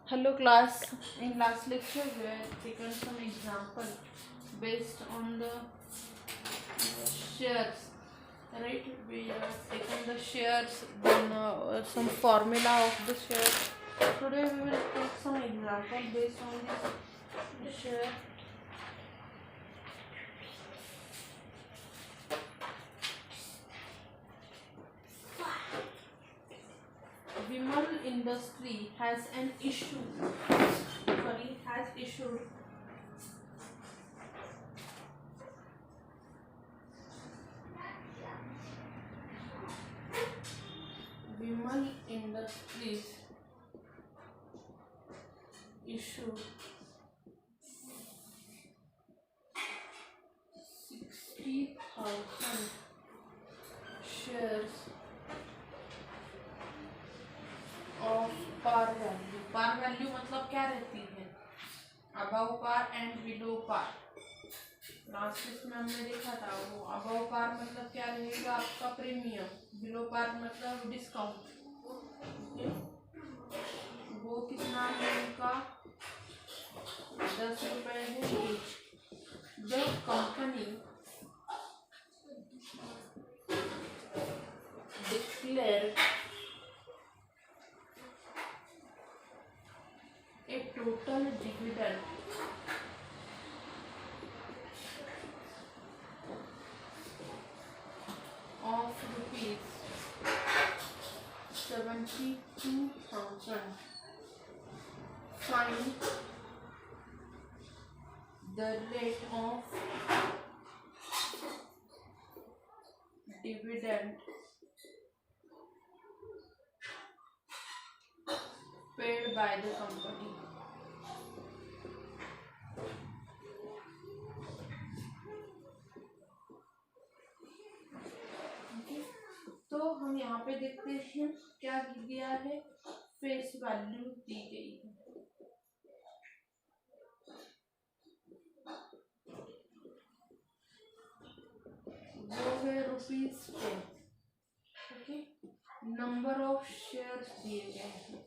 Hello class. In last lecture we have taken some example based on the shares. Right? We have taken the shares, then some formula of the shares. Today we will take some example based on this share. Vimal Industry has issued Vimal Industries issued 60,000 shares of par value. Par value मतलब क्या रहती है? Above par and below par. Last में हमने देखा था वो above पार मतलब क्या रहेगा आपका प्रीमियम, बिलो पार मतलब डिस्काउंट. वो कितना है उनका 10 रुपए है each. The company declare a total dividend of rupees 72,000. Find the rate of dividend paid by the company. तो हम यहाँ पे देखते हैं क्या दिया है. फेस वैल्यू दी गई है. वो है ₹10. ओके. नंबर ऑफ शेयर्स दिए गए हैं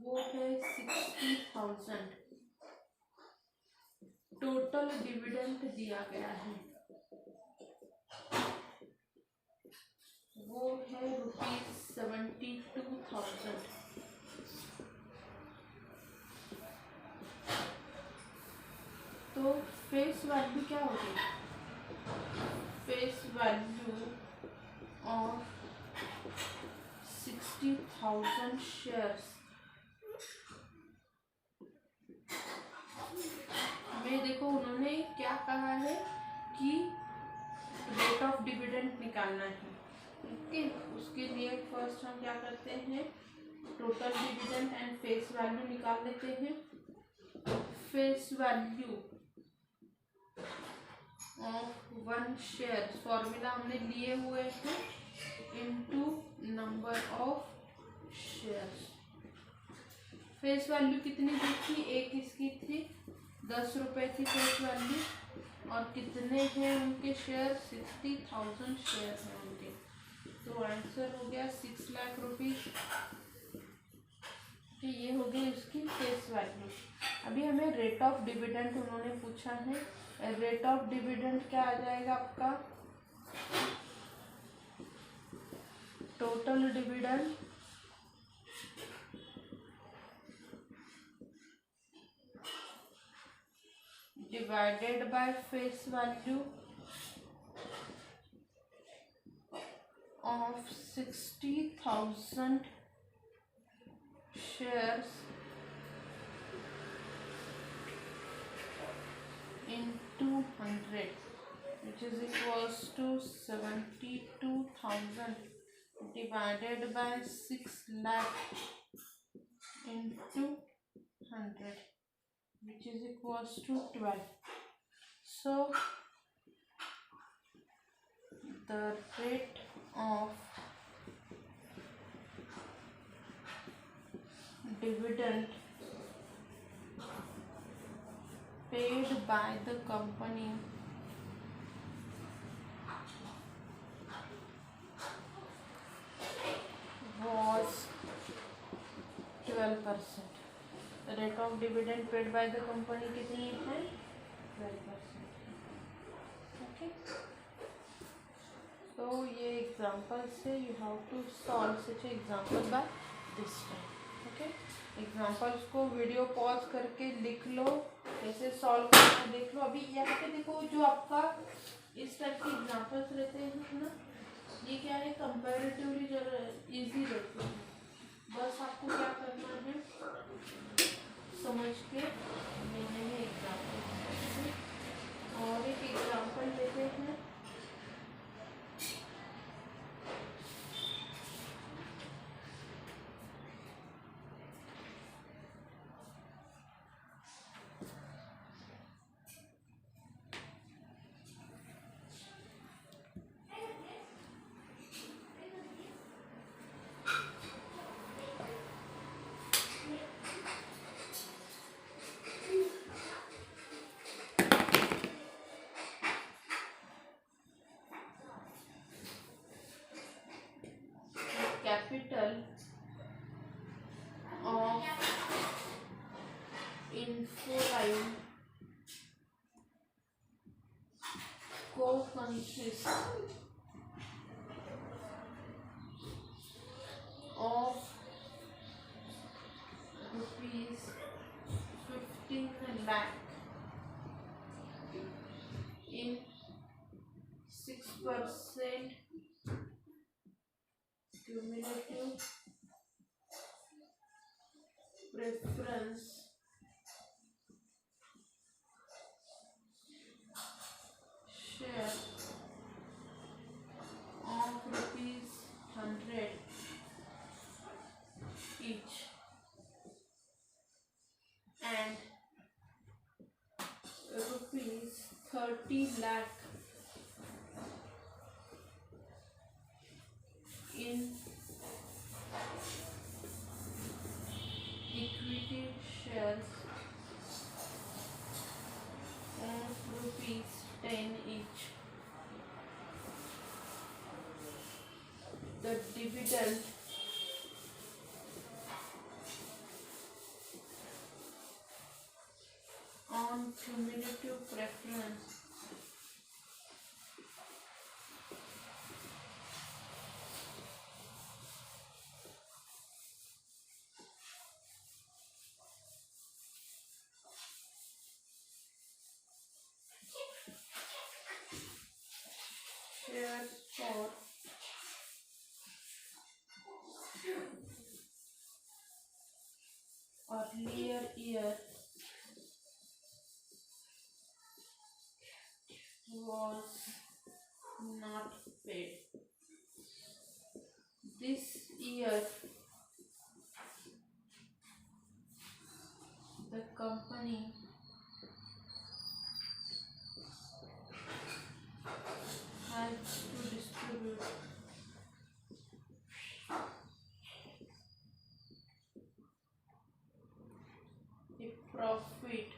वो है 60,000. टोटल डिविडेंड दिया गया है वो है ₹72,000. तो फेस वैल्यू क्या होगी? फेस वैल्यू ऑफ 60,000 शेयर्स में देखो उन्होंने क्या कहा है कि रेट ऑफ डिविडेंड निकालना है. ओके. उसके लिए फर्स्ट हम क्या करते हैं, total dividend and face value निकाल लेते हैं. Face value of one share formula हमने लिए हुए हैं into number of shares. Face value कितनी दी थी? एक इसकी थी 10 रुपए थी फेस वैल्यू. और कितने हैं उनके शेयर? 60,000 शेयर हैं उनके. तो आंसर हो गया 6 लाख रुपीज. ये हो गई उसकी फेस वैल्यू. अभी हमें रेट ऑफ डिविडेंड उन्होंने पूछा है. रेट ऑफ डिविडेंड क्या आ जाएगा आपका? Total dividend divided by face value of 60,000 shares into 100, which is equals to 72,000 divided by 6 lakh into 100, which is equals to 12. So the rate of dividend paid by the company was 12%। Rate of dividend paid by the company कितनी है? 12%। Okay, तो ये example से you have to solve such example by this time. Okay, examples को video pause करके लिख लो, कैसे solve करना देख लो। अभी यहाँ पे देखो, जो आपका इस टाइप के एग्जाम्पल्स रहते हैं ना, ये क्या है, कंपैरेटिवली इजी रहते हैं। बस आपको क्या करना है, समझ के लेने हैं एग्जाम्पल। और एक एग्जाम्पल लेते हैं, कैपिटल ऑफ इन्फोलाइन को consist of rupees 15 lakh in 6% cumulative preference share of rupees 100 each and rupees 30 lakh in equity shares of rupees 10 each. The dividend on cumulative preference shares for earlier year was not paid. This year the company has to distribute a profit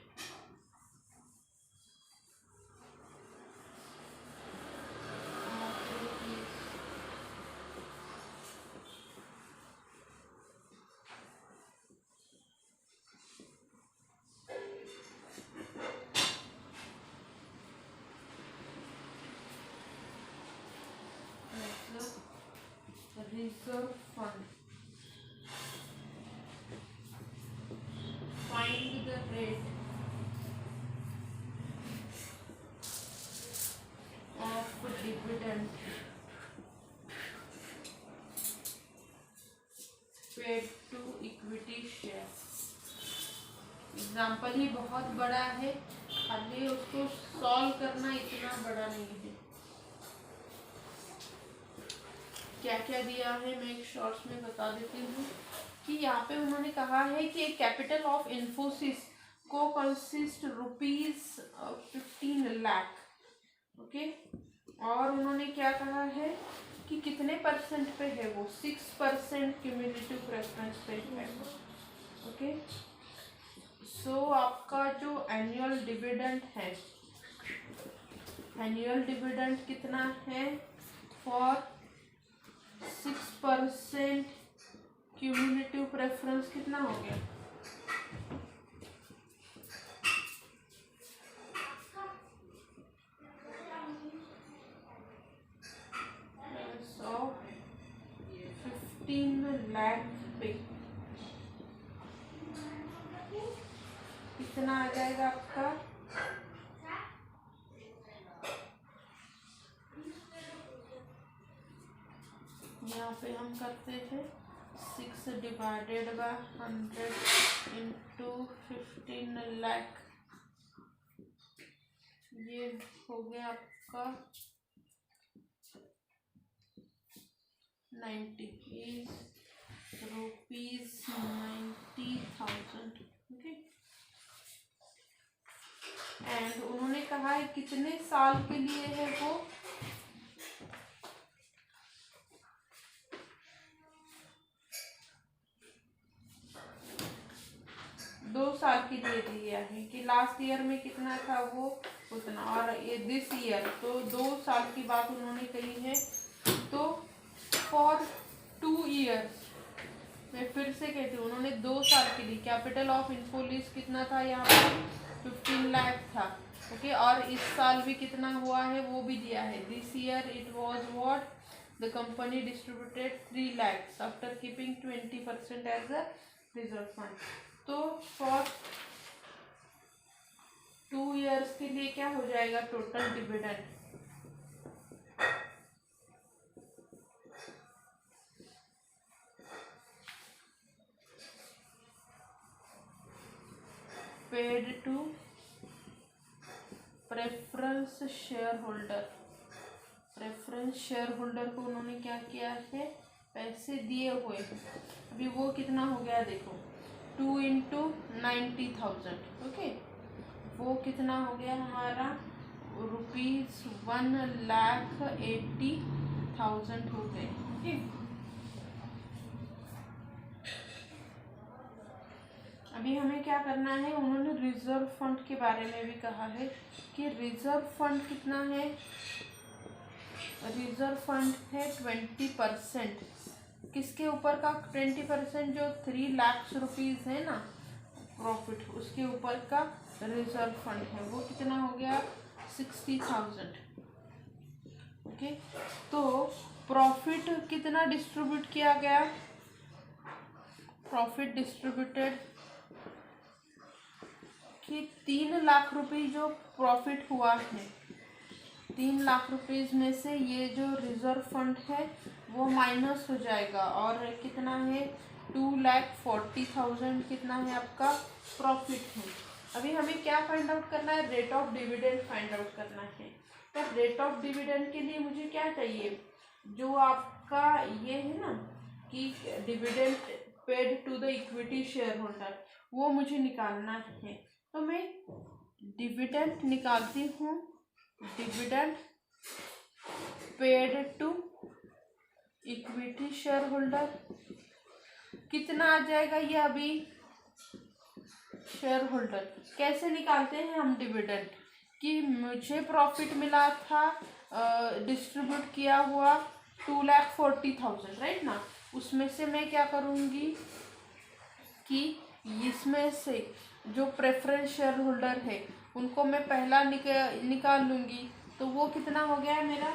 of rupees 100 reserve fund. Find the rate of dividend paid to equity share. Example ही बहुत बड़ा है, खाली उसको solve करना इतना बड़ा नहीं है। क्या क्या दिया है मैं एक शॉर्ट्स में बता देती हूँ कि यहाँ पे उन्होंने कहा है कि एक कैपिटल ऑफ इन्फोसिस को कंसिस्ट रुपीज 15 लाख। ओके, और उन्होंने क्या कहा है कि कितने परसेंट पे है वो, 6% क्यूमुलेटिव प्रेफरेंस पे है। ओके, सो आपका जो एनुअल डिविडेंड है, एनुअल डिविडेंड कितना है फॉर 6% क्यूमुलेटिव प्रेफरेंस कितना हो गया, ऑफ 15 लाख पे कितना आ जाएगा आपका, यहाँ पे हम करते थे 6 डिवाइडेड बाय 100 इंटू 15 लाख, ये हो गया आपका 90 रुपीज 90,000। ओके, एंड उन्होंने कहा है कितने साल के लिए है वो, दो साल के लिए दिया है कि लास्ट ईयर में कितना था वो उतना, और ये दिस ईयर, तो 2 साल की बात उन्होंने कही है। तो फॉर 2 ईयर्स, मैं फिर से कहती हूँ, उन्होंने 2 साल के लिए कैपिटल ऑफ इन्फोलिस कितना था यहाँ पर 15 लाख था। ओके, और इस साल भी कितना हुआ है वो भी दिया है, this year it was what the company distributed 3 lakhs after keeping 20% as a reserve fund. तो फॉर 2 ईयर्स के लिए क्या हो जाएगा total dividend, paid to preference shareholder. Preference shareholder को उन्होंने क्या किया है, पैसे दिए हुए, अभी वो कितना हो गया देखो, 2 इंटू 90,000। ओके, वो कितना हो गया हमारा ₹1,80,000 हो गए। ओके, अभी हमें क्या करना है, उन्होंने रिजर्व फंड के बारे में भी कहा है कि रिजर्व फंड कितना है, रिजर्व फंड है 20%, किसके ऊपर का 20%, जो 3 लाख रुपीज है ना प्रॉफिट, उसके ऊपर का रिजर्व फंड है, वो कितना हो गया 60,000। ओके, तो प्रॉफिट कितना डिस्ट्रीब्यूट किया गया, प्रॉफिट डिस्ट्रीब्यूटेड कि 3 लाख रुपए जो प्रॉफिट हुआ है, 3 लाख रुपीज में से ये जो रिजर्व फंड है वो माइनस हो जाएगा, और कितना है 2,40,000 कितना है आपका प्रॉफिट है। अभी हमें क्या फाइंड आउट करना है, rate of dividend find out करना है। तो रेट ऑफ डिविडेंड के लिए मुझे क्या चाहिए, जो आपका ये है ना कि dividend paid to the equity shareholder, वो मुझे निकालना है। तो मैं डिविडेंड निकालती हूँ, dividend paid to equity shareholder कितना आ जाएगा, ये अभी शेयर होल्डर कैसे निकालते हैं हम डिविडेंड, कि मुझे प्रॉफिट मिला था डिस्ट्रीब्यूट किया हुआ 2,40,000 राइट ना, उसमें से मैं क्या करूँगी कि इसमें से जो प्रेफरेंस शेयर होल्डर है उनको मैं पहला निकाल लूँगी, तो वो कितना हो गया मेरा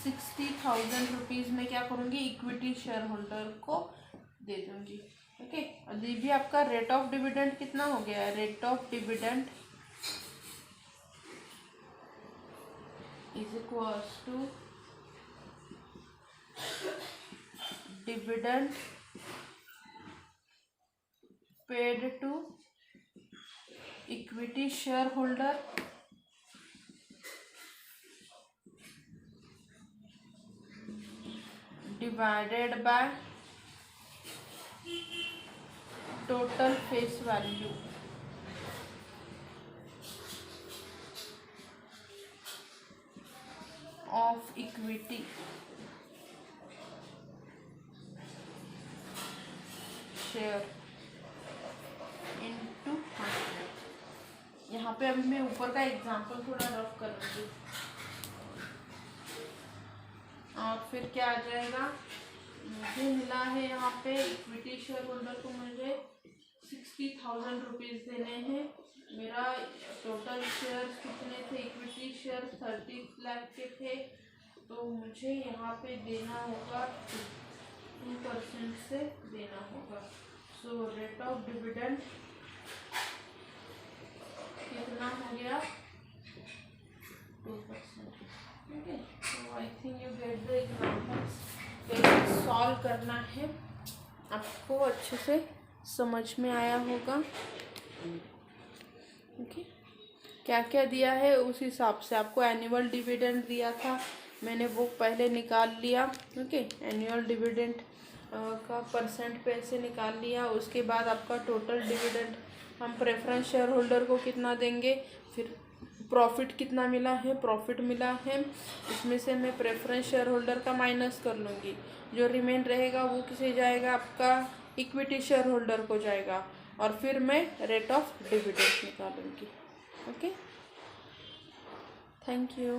60,000 रुपीज़ में क्या करूँगी, इक्विटी शेयर होल्डर को दे दूँगी। ओके, अभी भी आपका रेट ऑफ डिविडेंड कितना हो गया है, rate of dividend is equals to dividend paid to equity shareholder divided by total face value of equity share into 100। यहाँ पे अभी मैं ऊपर का एग्जांपल थोड़ा रफ कर दूँगी, और फिर क्या आ जाएगा मुझे मिला है यहाँ पे इक्विटी शेयर होल्डर को मुझे 60,000 रुपीज़ देने हैं। मेरा टोटल शेयर कितने थे, इक्विटी शेयर 30 लाख के थे, तो मुझे यहाँ पे देना होगा 2% से देना होगा। सो रेट ऑफ डिविडेंड कितना हो गया, 2%। Okay, so I think you get the examples. कैसे सॉल्व करना है आपको अच्छे से समझ में आया होगा। ओके, क्या क्या दिया है उस हिसाब से आपको एनुअल डिविडेंड दिया था, मैंने वो पहले निकाल लिया। ओके, एनुअल डिविडेंड का परसेंट पैसे निकाल लिया। उसके बाद आपका टोटल डिविडेंड हम प्रेफरेंस शेयर होल्डर को कितना देंगे, फिर प्रॉफिट कितना मिला है, प्रॉफिट मिला है, इसमें से मैं प्रेफरेंस शेयर होल्डर का माइनस कर लूँगी। जो रिमेन रहेगा वो किसे जाएगा, आपका इक्विटी शेयर होल्डर को जाएगा, और फिर मैं रेट ऑफ डिविडेंड निकालूंगी। Okay, thank you.